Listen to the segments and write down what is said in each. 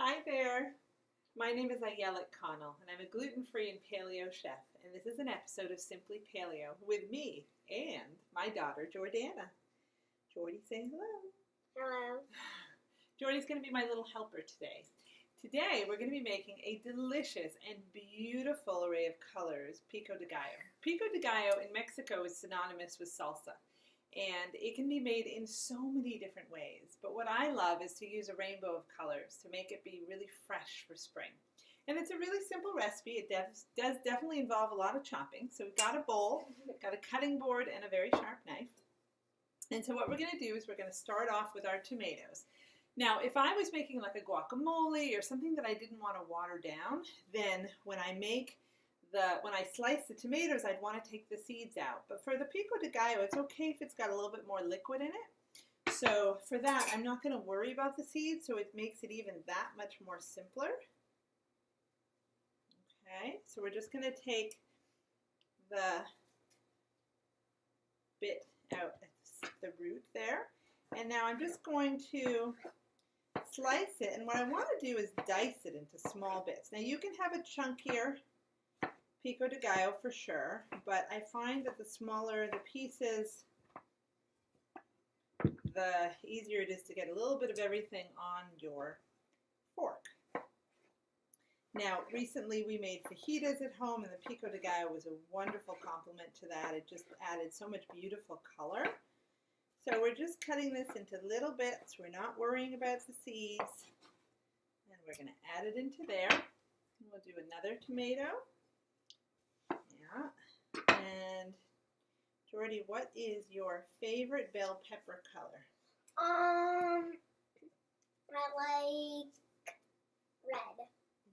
Hi there, my name is Ayala Connell and I'm a gluten-free and paleo chef, and this is an episode of Simply Paleo with me and my daughter Jordana. Jordy, say hello. Hello. Jordy's going to be my little helper today. Today we're going to be making a delicious and beautiful array of colors, Pico de Gallo. Pico de Gallo in Mexico is synonymous with salsa. And it can be made in so many different ways. But what I love is to use a rainbow of colors to make it be really fresh for spring. And it's a really simple recipe. It does definitely involve a lot of chopping. So we've got a bowl, got a cutting board, and a very sharp knife. And so what we're going to do is we're going to start off with our tomatoes. Now, if I was making like a guacamole or something that I didn't want to water down, then when I slice the tomatoes, I'd want to take the seeds out. But for the Pico de Gallo, it's okay if it's got a little bit more liquid in it. So for that, I'm not going to worry about the seeds, so it makes it even that much more simpler. Okay, so we're just going to take the bit out at the root there. And now I'm just going to slice it. And what I want to do is dice it into small bits. Now you can have a chunkier Pico de Gallo for sure, but I find that the smaller the pieces, the easier it is to get a little bit of everything on your fork. Now, recently we made fajitas at home, and the Pico de Gallo was a wonderful complement to that. It just added so much beautiful color. So we're just cutting this into little bits. We're not worrying about the seeds. And we're going to add it into there. And we'll do another tomato. Yeah. And Jordy, what is your favorite bell pepper color? I like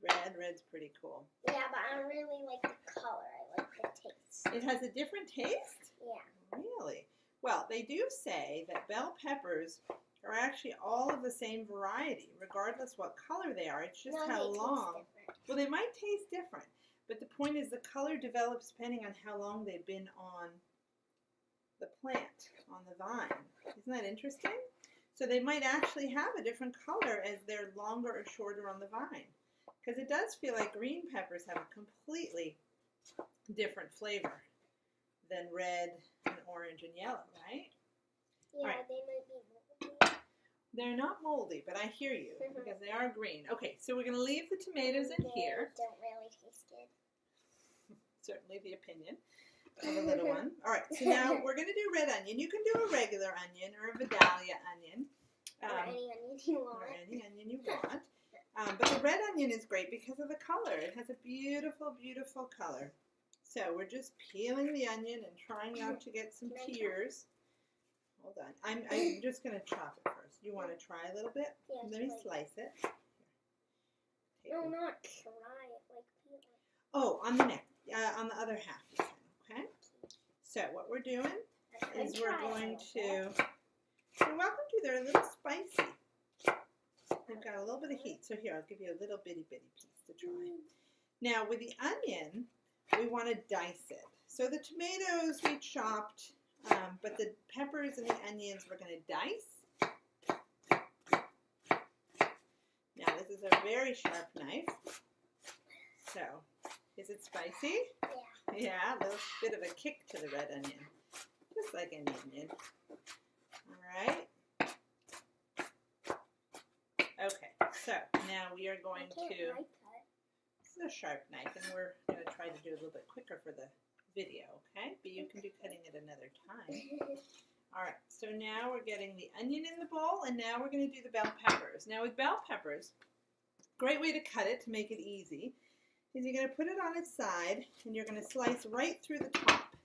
red. Red's pretty cool. Yeah, but I don't really like the color. I like the taste. It has a different taste? Yeah. Really? Well, they do say that bell peppers are actually all of the same variety, regardless what color they are. It's just how long. Well, they might taste different. But the point is the color develops depending on how long they've been on the plant, on the vine. Isn't that interesting? So they might actually have a different color as they're longer or shorter on the vine. Because it does feel like green peppers have a completely different flavor than red and orange and yellow, right? Yeah, right. They might be moldy. They're not moldy, but I hear you because they are green. Okay, so we're going to leave the tomatoes in here. They don't really taste good. Certainly the opinion of a little one. All right, so now we're going to do red onion. You can do a regular onion or a Vidalia onion. Or any onion you want. Or any onion you want. But the red onion is great because of the color. It has a beautiful, beautiful color. So we're just peeling the onion and trying not to get some tears. Hold on. I'm just going to chop it first. You want to try a little bit? Yeah, Let me slice it. No, not try it. Like peel it. Oh, on the neck. On the other half, you can, okay? So what we're doing is we're going to, you're welcome to, they're a little spicy. They've got a little bit of heat. So here, I'll give you a little bitty piece to try. Now with the onion, we want to dice it. So the tomatoes we chopped, but the peppers and the onions we're going to dice. Now this is a very sharp knife. So, is it spicy? Yeah. Yeah, a little bit of a kick to the red onion. Just like an onion. Alright. Okay, so now we are going to, this is a sharp knife, and we're going to try to do it a little bit quicker for the video, okay? But you can do cutting it another time. Alright, so now we're getting the onion in the bowl, and now we're going to do the bell peppers. Now with bell peppers, great way to cut it to make it easy is you're going to put it on its side, and you're going to slice right through the top.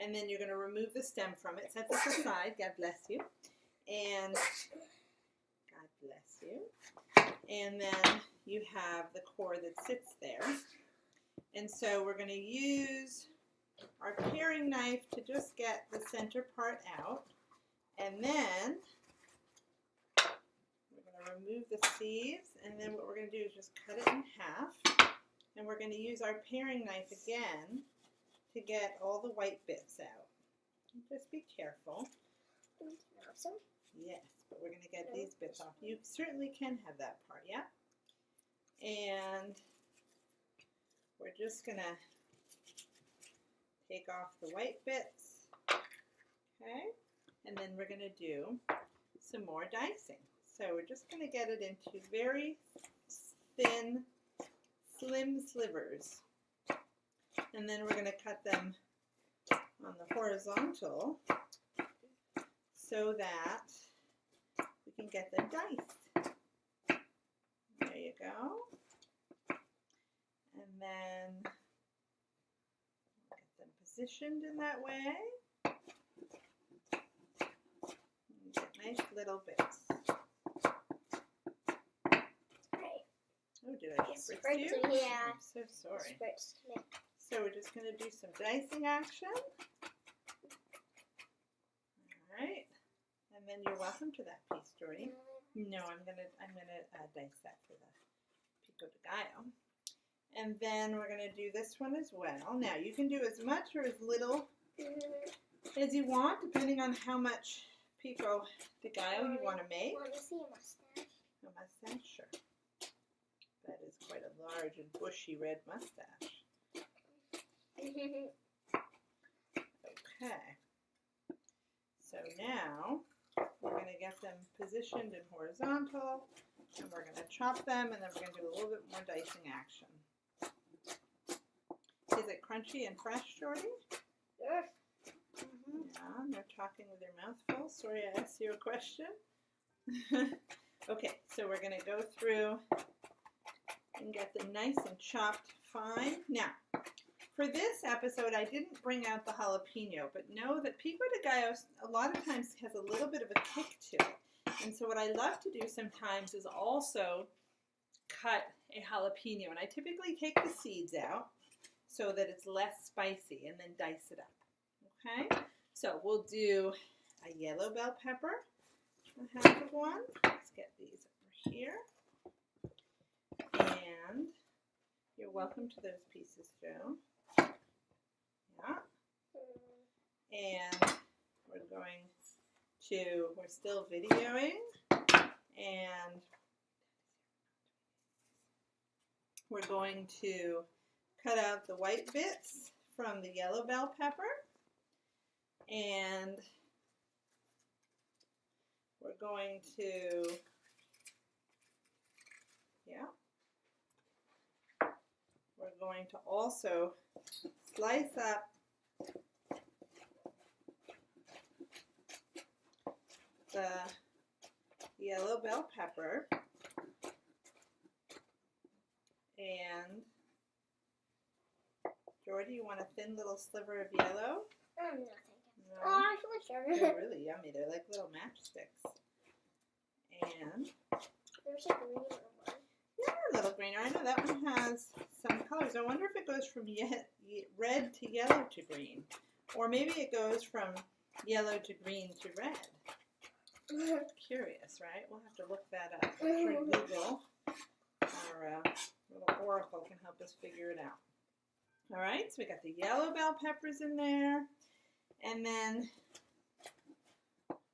And then you're going to remove the stem from it. Set this aside. God bless you. And God bless you. And then you have the core that sits there. And so we're going to use our paring knife to just get the center part out. And then we're going to remove the seeds. And then what we're going to do is just cut it in half. And we're going to use our paring knife again to get all the white bits out. Just be careful. Yes, but we're going to get these bits off. You certainly can have that part, yeah? And we're just going to take off the white bits. Okay? And then we're going to do some more dicing. So we're just going to get it into very thin, slim slivers. And then we're going to cut them on the horizontal so that we can get them diced. There you go. And then get them positioned in that way. And get nice little bits. Oh, did I spritz you? Yeah. I'm so sorry. Spritzed me. So we're just going to do some dicing action. All right. And then you're welcome to that piece, Jordy. No, I'm gonna dice that for the Pico de Gallo. And then we're gonna do this one as well. Now you can do as much or as little as you want, depending on how much Pico de Gallo you want to make. Want to see a mustache? A mustache, sure. That is quite a large and bushy red mustache. Okay. So now we're going to get them positioned in horizontal, and we're going to chop them, and then we're going to do a little bit more dicing action. Is it crunchy and fresh, Jordy? Yes. Yeah, no talking with your mouth full. Sorry, I asked you a question. Okay, so we're going to go through and get them nice and chopped fine. Now, for this episode, I didn't bring out the jalapeno, but know that Pico de Gallo a lot of times has a little bit of a kick to it. And so what I love to do sometimes is also cut a jalapeno. And I typically take the seeds out so that it's less spicy and then dice it up. Okay? So we'll do a yellow bell pepper, a half of one. Let's get these over here. And you're welcome to those pieces, Joe. Yeah. And we're still videoing, and we're going to cut out the white bits from the yellow bell pepper, and we're going to, we're going to also slice up the yellow bell pepper, and Jordy, you want a thin little sliver of yellow? I'm not thinking. No. Oh, actually, sure. They're really yummy. They're like little matchsticks. And There's a green one. yeah, a little greener. I know that one has some colors. I wonder if it goes from red to yellow to green, or maybe it goes from yellow to green to red. Curious, right? We'll have to look that up. I'm sure Google, our little oracle, can help us figure it out. All right, so we got the yellow bell peppers in there, and then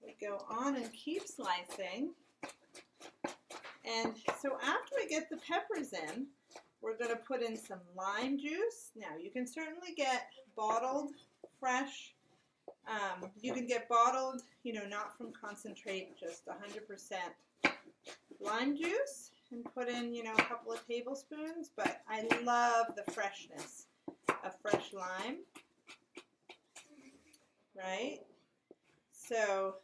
we go on and keep slicing. And so after we get the peppers in, we're going to put in some lime juice. Now, you can certainly get bottled, fresh. You can get bottled, not from concentrate, just 100% lime juice, and put in, a couple of tablespoons. But I love the freshness of fresh lime, right? So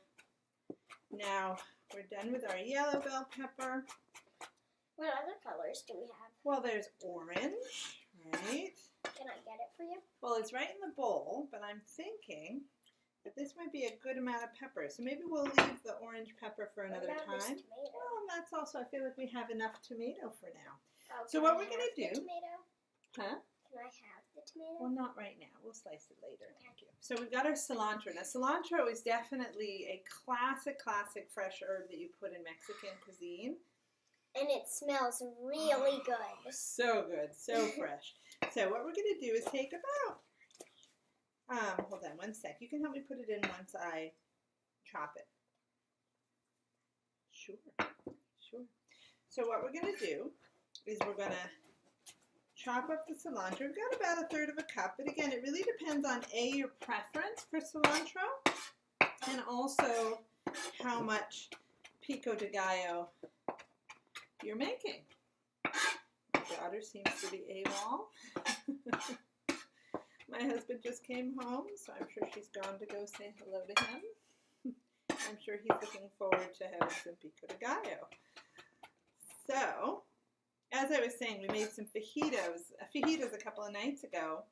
now we're done with our yellow bell pepper. What other colors do we have? Well, there's orange, right? Can I get it for you? Well, it's right in the bowl, but I'm thinking that this might be a good amount of pepper. So maybe we'll leave the orange pepper for another What about this time. tomato? Well, that's also, I feel like we have enough tomato for now. Oh, So can what I we're going have to do... the tomato? Huh? Can I have the tomato? Well, not right now. We'll slice it later. Thank you. So we've got our cilantro. Now, cilantro is definitely a classic fresh herb that you put in Mexican cuisine. And it smells really good. So good. So fresh. So what we're going to do is take about... hold on one sec. You can help me put it in once I chop it. Sure. So what we're going to do is we're going to chop up the cilantro. We've got about 1/3 of a cup, but again, it really depends on your preference for cilantro and also how much Pico de Gallo you're making. My daughter seems to be AWOL. My husband just came home, so I'm sure she's gone to go say hello to him. I'm sure he's looking forward to having some Pico de Gallo. So, as I was saying, we made some fajitas a couple of nights ago,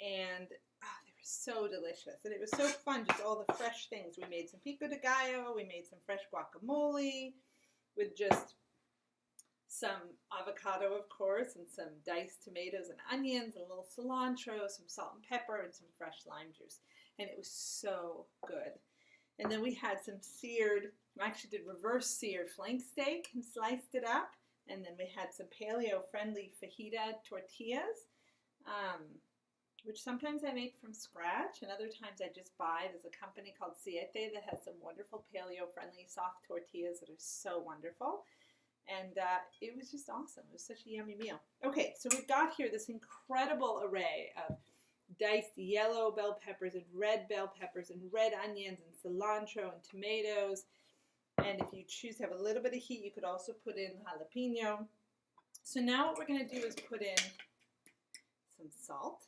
and they were so delicious. And it was so fun, just all the fresh things. We made some Pico de Gallo, we made some fresh guacamole with just some avocado, of course, and some diced tomatoes and onions, and a little cilantro, some salt and pepper, and some fresh lime juice. And it was so good. And then we had some seared, I actually did reverse seared flank steak and sliced it up. And then we had some paleo-friendly fajita tortillas, which sometimes I make from scratch, and other times I just buy. There's a company called Siete that has some wonderful paleo-friendly soft tortillas that are so wonderful. And it was just awesome. It was such a yummy meal. Okay, so we've got here this incredible array of diced yellow bell peppers and red bell peppers and red onions and cilantro and tomatoes. And if you choose to have a little bit of heat, you could also put in jalapeno. So now what we're going to do is put in some salt.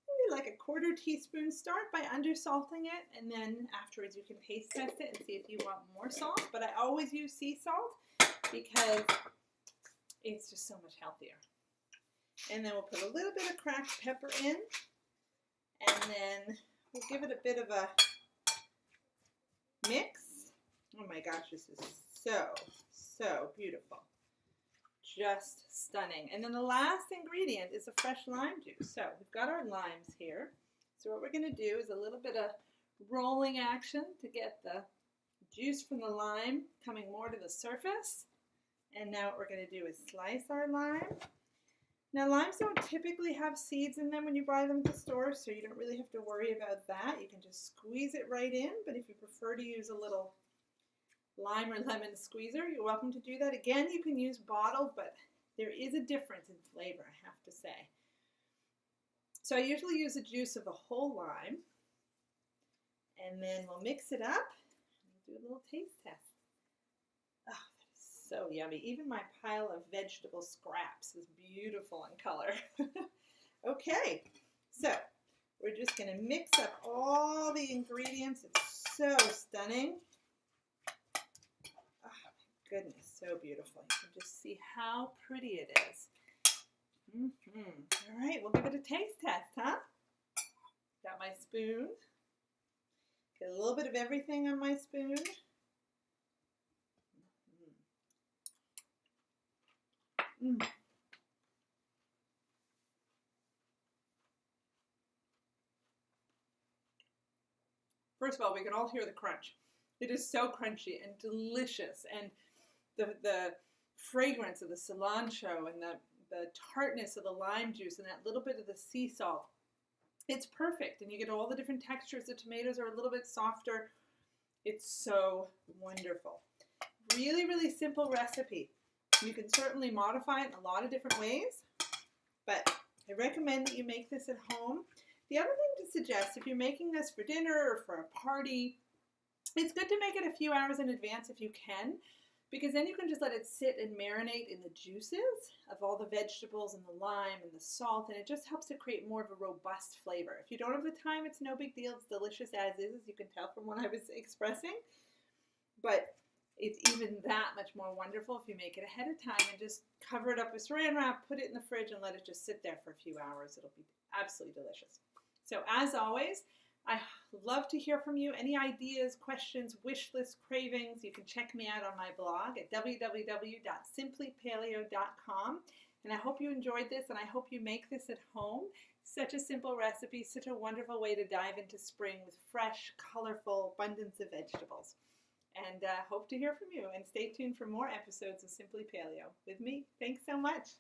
Maybe like 1/4 teaspoon. Start by undersalting it, and then afterwards you can taste test it and see if you want more salt. But I always use sea salt because it's just so much healthier. And then we'll put a little bit of cracked pepper in, and then we'll give it a bit of a mix. Oh my gosh, this is so beautiful. Just stunning. And then the last ingredient is a fresh lime juice. So we've got our limes here. So what we're going to do is a little bit of rolling action to get the juice from the lime coming more to the surface. And now what we're going to do is slice our lime. Now limes don't typically have seeds in them when you buy them at the store, so you don't really have to worry about that. You can just squeeze it right in, but if you prefer to use a little lime or lemon squeezer, you're welcome to do that. Again, you can use bottled, but there is a difference in flavor, I have to say. So I usually use the juice of a whole lime, and then we'll mix it up and do a little taste test. Oh, that is so yummy. Even my pile of vegetable scraps is beautiful in color. Okay, so we're just going to mix up all the ingredients. It's so stunning. Goodness, so beautiful. You can just see how pretty it is. All right, we'll give it a taste test, huh? Got my spoon. Get a little bit of everything on my spoon. First of all, we can all hear the crunch. It is so crunchy and delicious, and the fragrance of the cilantro and the tartness of the lime juice and that little bit of the sea salt. It's perfect, and you get all the different textures. The tomatoes are a little bit softer. It's so wonderful. Really, really simple recipe. You can certainly modify it in a lot of different ways, but I recommend that you make this at home. The other thing to suggest, if you're making this for dinner or for a party, it's good to make it a few hours in advance if you can, because then you can just let it sit and marinate in the juices of all the vegetables and the lime and the salt, and it just helps to create more of a robust flavor. If you don't have the time, it's no big deal. It's delicious as you can tell from what I was expressing. But it's even that much more wonderful if you make it ahead of time and just cover it up with saran wrap, put it in the fridge, and let it just sit there for a few hours. It'll be absolutely delicious. So as always, I love to hear from you. Any ideas, questions, wish list, cravings, you can check me out on my blog at www.simplypaleo.com. And I hope you enjoyed this, and I hope you make this at home. Such a simple recipe, such a wonderful way to dive into spring with fresh, colorful abundance of vegetables. And hope to hear from you. And stay tuned for more episodes of Simply Paleo with me. Thanks so much.